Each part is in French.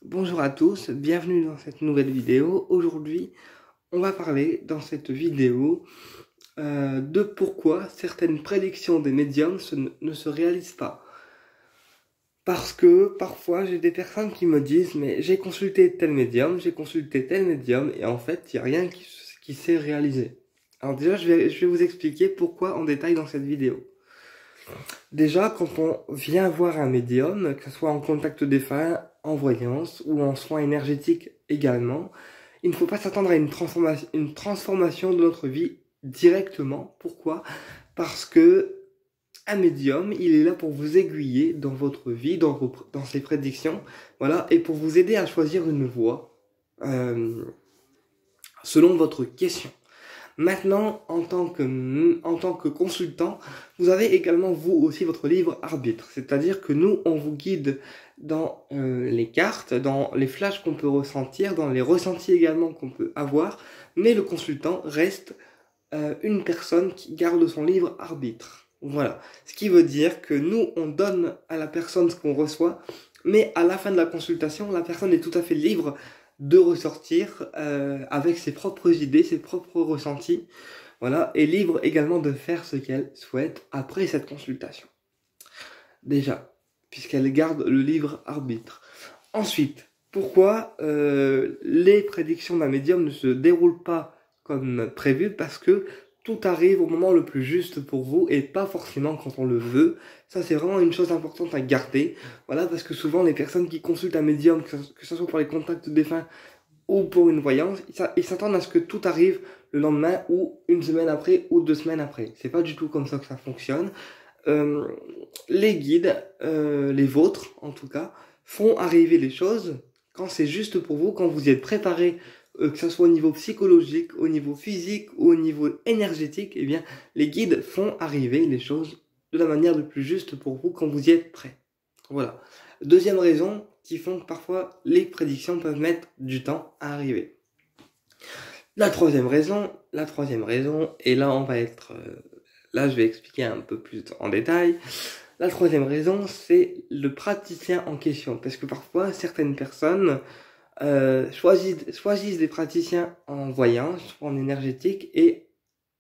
Bonjour à tous, bienvenue dans cette nouvelle vidéo. Aujourd'hui, on va parler dans cette vidéo de pourquoi certaines prédictions des médiums ne se réalisent pas. Parce que parfois j'ai des personnes qui me disent mais j'ai consulté tel médium, et en fait il n'y a rien qui s'est réalisé. Alors déjà je vais vous expliquer pourquoi en détail dans cette vidéo. Déjà, quand on vient voir un médium, que ce soit en contact défunt, en voyance ou en soins énergétiques également, il ne faut pas s'attendre à une transformation de notre vie directement. Pourquoi? Parce que un médium, il est là pour vous aiguiller dans votre vie, dans ses prédictions, voilà, et pour vous aider à choisir une voie selon votre question. Maintenant, en tant que consultant, vous avez également vous aussi votre libre arbitre. C'est-à-dire que nous, on vous guide dans les cartes, dans les flashs qu'on peut ressentir, dans les ressentis également qu'on peut avoir. Mais le consultant reste une personne qui garde son libre arbitre. Voilà. Ce qui veut dire que nous, on donne à la personne ce qu'on reçoit, mais à la fin de la consultation, la personne est tout à fait libre de ressortir avec ses propres idées, ses propres ressentis, voilà, et libre également de faire ce qu'elle souhaite après cette consultation. Déjà, puisqu'elle garde le libre arbitre. Ensuite, pourquoi les prédictions d'un médium ne se déroulent pas comme prévu? Parce que tout arrive au moment le plus juste pour vous et pas forcément quand on le veut. Ça, c'est vraiment une chose importante à garder. Voilà, parce que souvent, les personnes qui consultent un médium, que ce soit pour les contacts défunts ou pour une voyance, ils s'attendent à ce que tout arrive le lendemain ou une semaine après ou 2 semaines après. C'est pas du tout comme ça que ça fonctionne. Les guides, les vôtres en tout cas, font arriver les choses quand c'est juste pour vous, quand vous y êtes préparé, que ce soit au niveau psychologique, au niveau physique ou au niveau énergétique, eh bien, les guides font arriver les choses de la manière la plus juste pour vous quand vous y êtes prêt. Voilà. Deuxième raison qui font que parfois les prédictions peuvent mettre du temps à arriver. La troisième raison, et là on va être, là je vais expliquer un peu plus en détail. La troisième raison, c'est le praticien en question, parce que parfois certaines personnes choisissent des praticiens en voyance, en énergétique, et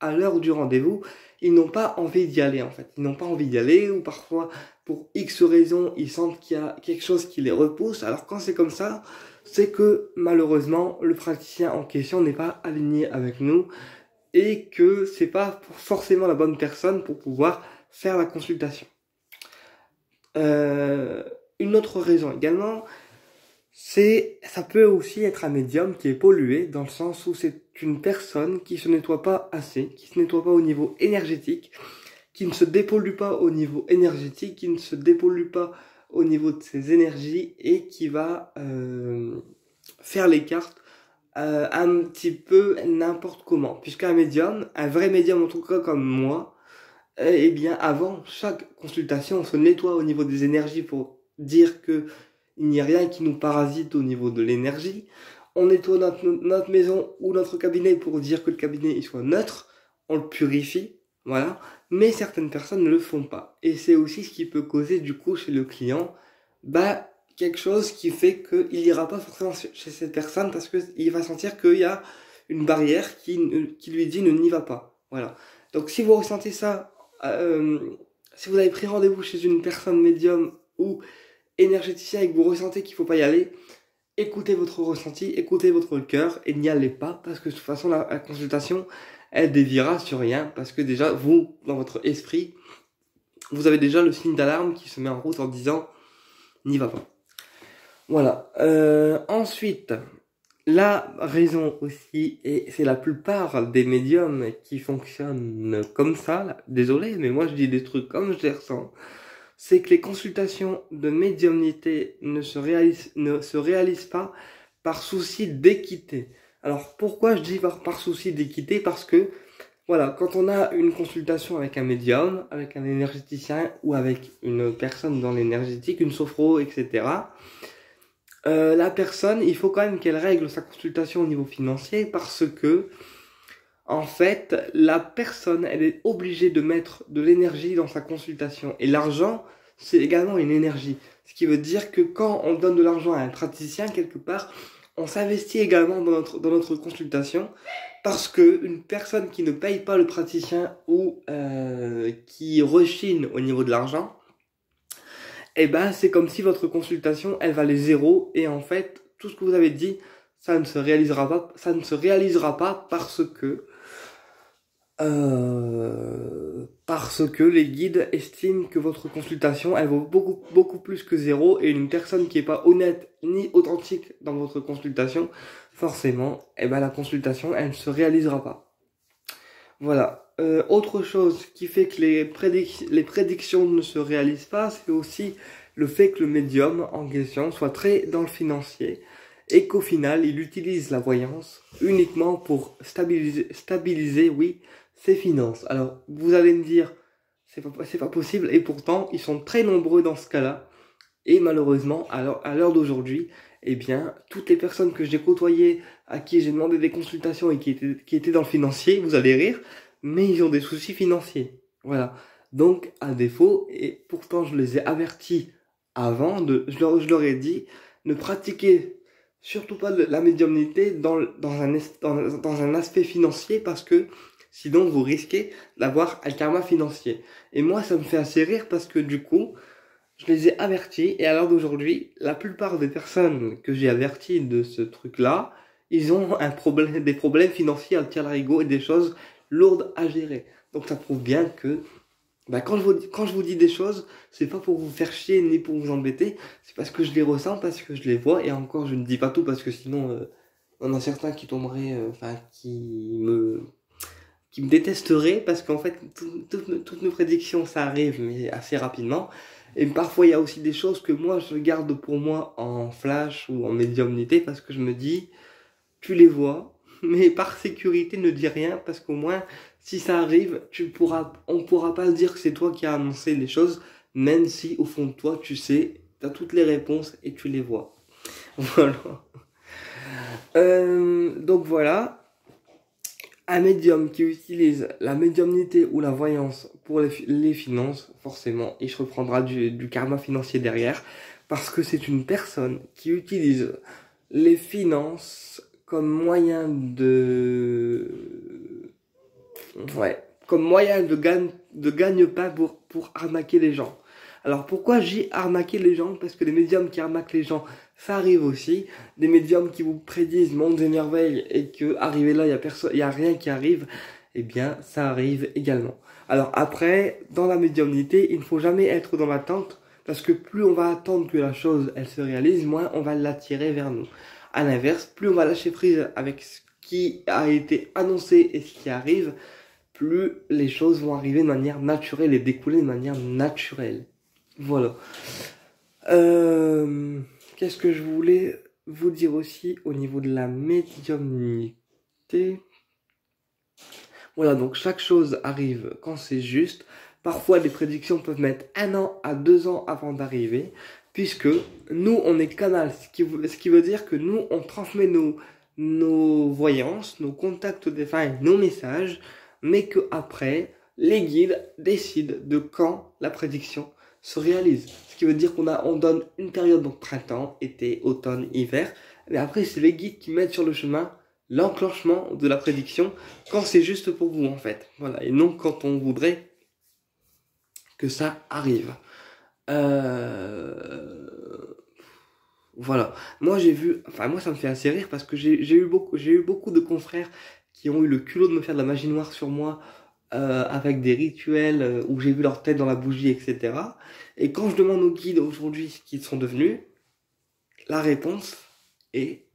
à l'heure du rendez-vous, ils n'ont pas envie d'y aller en fait. Ils n'ont pas envie d'y aller, ou parfois pour X raisons, ils sentent qu'il y a quelque chose qui les repousse. Alors quand c'est comme ça, c'est que malheureusement, le praticien en question n'est pas aligné avec nous, et que c'est pas forcément la bonne personne pour pouvoir faire la consultation. Une autre raison également, ça peut aussi être un médium qui est pollué, dans le sens où c'est une personne qui se nettoie pas assez, qui se nettoie pas au niveau énergétique, qui ne se dépollue pas au niveau énergétique, qui ne se dépollue pas au niveau de ses énergies, et qui va faire les cartes un petit peu n'importe comment. Puisqu'un médium, un vrai médium en tout cas comme moi, eh bien avant chaque consultation, on se nettoie au niveau des énergies pour dire que il n'y a rien qui nous parasite au niveau de l'énergie. On nettoie notre maison ou notre cabinet pour dire que le cabinet il soit neutre. On le purifie, voilà. Mais certaines personnes ne le font pas. Et c'est aussi ce qui peut causer du coup chez le client, quelque chose qui fait qu'il n'ira pas forcément chez cette personne parce qu'il va sentir qu'il y a une barrière qui lui dit ne n'y va pas. Voilà. Donc si vous ressentez ça, si vous avez pris rendez-vous chez une personne médium ou énergéticien et que vous ressentez qu'il ne faut pas y aller, écoutez votre ressenti, écoutez votre cœur et n'y allez pas, parce que de toute façon la consultation elle déviera sur rien, parce que déjà vous, dans votre esprit, vous avez déjà le signe d'alarme qui se met en route en disant n'y va pas. Voilà. Ensuite, la raison aussi, et c'est la plupart des médiums qui fonctionnent comme ça, là, désolé, mais moi je dis des trucs comme je les ressens, c'est que les consultations de médiumnité ne se réalisent pas par souci d'équité. Alors pourquoi je dis par souci d'équité? Parce que voilà, quand on a une consultation avec un médium, avec un énergéticien ou avec une personne dans l'énergétique, une sophro, etc., la personne, il faut quand même qu'elle règle sa consultation au niveau financier, parce que en fait, la personne, elle est obligée de mettre de l'énergie dans sa consultation. Et l'argent, c'est également une énergie. Ce qui veut dire que quand on donne de l'argent à un praticien, quelque part, on s'investit également dans notre consultation parce que une personne qui ne paye pas le praticien ou qui rechigne au niveau de l'argent, eh ben, c'est comme si votre consultation, elle valait zéro et en fait, tout ce que vous avez dit, ça ne se réalisera pas parce que les guides estiment que votre consultation, elle vaut beaucoup plus que zéro et une personne qui est pas honnête ni authentique dans votre consultation, forcément, eh ben, la consultation, elle ne se réalisera pas. Voilà. Autre chose qui fait que les prédictions ne se réalisent pas, c'est aussi le fait que le médium en question soit très dans le financier et qu'au final, il utilise la voyance uniquement pour stabiliser, oui, ses finances. Alors, vous allez me dire, c'est pas possible, et pourtant, ils sont très nombreux dans ce cas-là. Et malheureusement, à l'heure d'aujourd'hui, eh bien, toutes les personnes que j'ai côtoyées, à qui j'ai demandé des consultations et qui étaient dans le financier, vous allez rire, mais ils ont des soucis financiers. Voilà. Donc, à défaut, et pourtant je les ai avertis avant, je leur ai dit, ne pratiquez surtout pas la médiumnité dans un aspect financier parce que sinon vous risquez d'avoir un karma financier. Et moi, ça me fait assez rire parce que du coup, je les ai avertis et à l'heure d'aujourd'hui, la plupart des personnes que j'ai averties de ce truc-là, ils ont des problèmes financiers à tirer l'arigot et des choses lourdes à gérer. Donc ça prouve bien que quand je vous dis des choses, c'est pas pour vous faire chier ni pour vous embêter, c'est parce que je les ressens, parce que je les vois et encore je ne dis pas tout parce que sinon il y en a certains qui tomberaient, qui me détesteraient parce qu'en fait toutes mes prédictions ça arrive mais assez rapidement. Et parfois, il y a aussi des choses que moi, je garde pour moi en flash ou en médiumnité parce que je me dis, tu les vois, mais par sécurité, ne dis rien parce qu'au moins, si ça arrive, on pourra pas dire que c'est toi qui as annoncé les choses, même si au fond de toi, tu sais, tu as toutes les réponses et tu les vois. Voilà. Donc voilà. Un médium qui utilise la médiumnité ou la voyance pour les finances, forcément, il se reprendra du karma financier derrière, parce que c'est une personne qui utilise les finances comme moyen de gagne-pain pour arnaquer les gens. Alors pourquoi j'ai arnaqué les gens? Parce que les médiums qui arnaquent les gens, ça arrive aussi. Des médiums qui vous prédisent mondes et merveilles et que arrivé là, il y a rien qui arrive, eh bien ça arrive également. Alors après, dans la médiumnité, il ne faut jamais être dans l'attente parce que plus on va attendre que la chose elle se réalise, moins on va l'attirer vers nous. À l'inverse, plus on va lâcher prise avec ce qui a été annoncé et ce qui arrive, plus les choses vont arriver de manière naturelle et découler de manière naturelle. Voilà. Qu'est-ce que je voulais vous dire aussi au niveau de la médiumnité? Voilà, donc chaque chose arrive quand c'est juste. Parfois, les prédictions peuvent mettre 1 an à 2 ans avant d'arriver, puisque nous, on est canal, ce qui veut dire que nous, on transmet nos voyances, nos contacts défunts, nos messages, mais que après, les guides décident de quand la prédiction se réalise. Ce qui veut dire on donne une période, donc printemps, été, automne, hiver, mais après, c'est les guides qui mettent sur le chemin l'enclenchement de la prédiction quand c'est juste pour vous, en fait. Voilà, et non quand on voudrait que ça arrive. Voilà. Moi, moi, ça me fait assez rire parce que j'ai eu beaucoup de confrères qui ont eu le culot de me faire de la magie noire sur moi, avec des rituels où j'ai vu leur tête dans la bougie, etc. Et quand je demande aux guides aujourd'hui ce qu'ils sont devenus, la réponse est,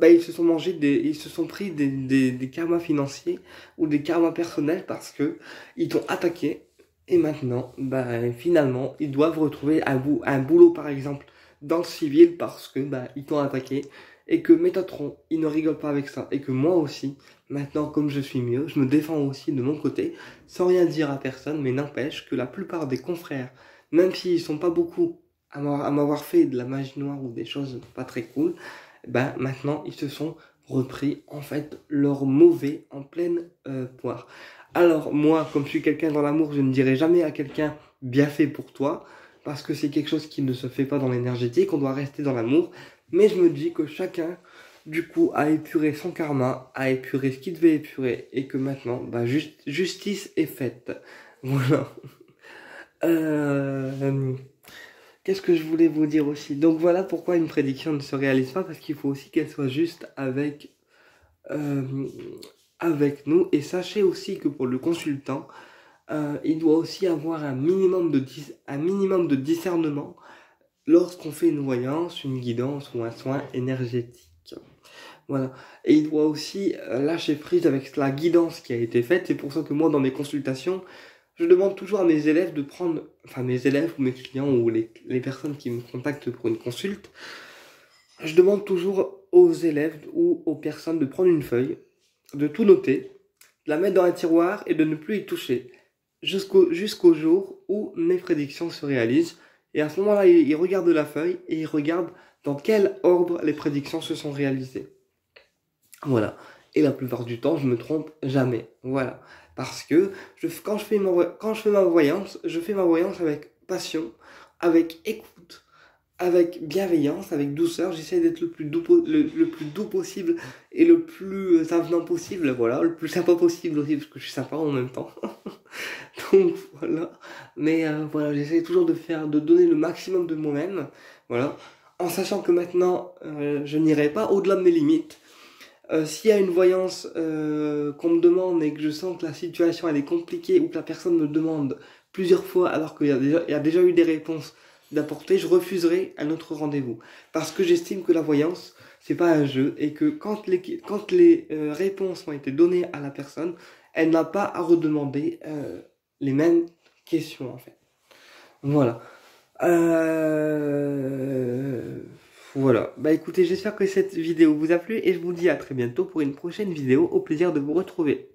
ils se sont pris des karmas financiers ou des karmas personnels parce que ils t'ont attaqué. Et maintenant, finalement, ils doivent retrouver un boulot, par exemple, dans le civil parce que, ils t'ont attaqué. Et que Métatron, il ne rigole pas avec ça. Et que moi aussi, maintenant, comme je suis mieux, je me défends aussi de mon côté, sans rien dire à personne, mais n'empêche que la plupart des confrères, même s'ils sont pas beaucoup à m'avoir fait de la magie noire ou des choses pas très cool, maintenant, ils se sont repris, en fait, leur mauvais en pleine poire. Alors moi, comme je suis quelqu'un dans l'amour, je ne dirai jamais à quelqu'un bien fait pour toi, parce que c'est quelque chose qui ne se fait pas dans l'énergétique, on doit rester dans l'amour. Mais je me dis que chacun, du coup, a épuré son karma, a épuré ce qu'il devait épurer, et que maintenant, bah, justice est faite. Voilà. Euh, Qu'est-ce que je voulais vous dire aussi? Donc voilà pourquoi une prédiction ne se réalise pas, parce qu'il faut aussi qu'elle soit juste euh, avec nous. Et sachez aussi que pour le consultant, il doit aussi avoir un minimum de discernement lorsqu'on fait une voyance, une guidance ou un soin énergétique. Voilà. Et il doit aussi lâcher prise avec la guidance qui a été faite. C'est pour ça que moi, dans mes consultations, je demande toujours à mes élèves de prendre, enfin mes élèves ou mes clients ou les personnes qui me contactent pour une consulte, je demande toujours aux élèves ou aux personnes de prendre une feuille, de tout noter, de la mettre dans un tiroir et de ne plus y toucher jusqu'au jour où mes prédictions se réalisent. Et à ce moment-là, ils regardent la feuille et ils regardent dans quel ordre les prédictions se sont réalisées. Voilà. Et la plupart du temps, je me trompe jamais. Voilà. Parce que quand je fais ma voyance, je fais ma voyance avec passion, avec écoute, avec bienveillance, avec douceur. J'essaie d'être le plus doux possible et le plus avenant possible. Voilà. Le plus sympa possible aussi, parce que je suis sympa en même temps. Donc voilà. Mais voilà, j'essaie toujours de donner le maximum de moi-même. Voilà. En sachant que maintenant, je n'irai pas au-delà de mes limites. S'il y a une voyance qu'on me demande et que je sens que la situation elle est compliquée ou que la personne me demande plusieurs fois alors qu'il y a déjà eu des réponses d'apporter, je refuserai un autre rendez-vous. Parce que j'estime que la voyance, c'est pas un jeu et que quand les réponses ont été données à la personne, elle n'a pas à redemander les mêmes questions en fait. Voilà. Voilà. Bah écoutez, j'espère que cette vidéo vous a plu et je vous dis à très bientôt pour une prochaine vidéo. Au plaisir de vous retrouver.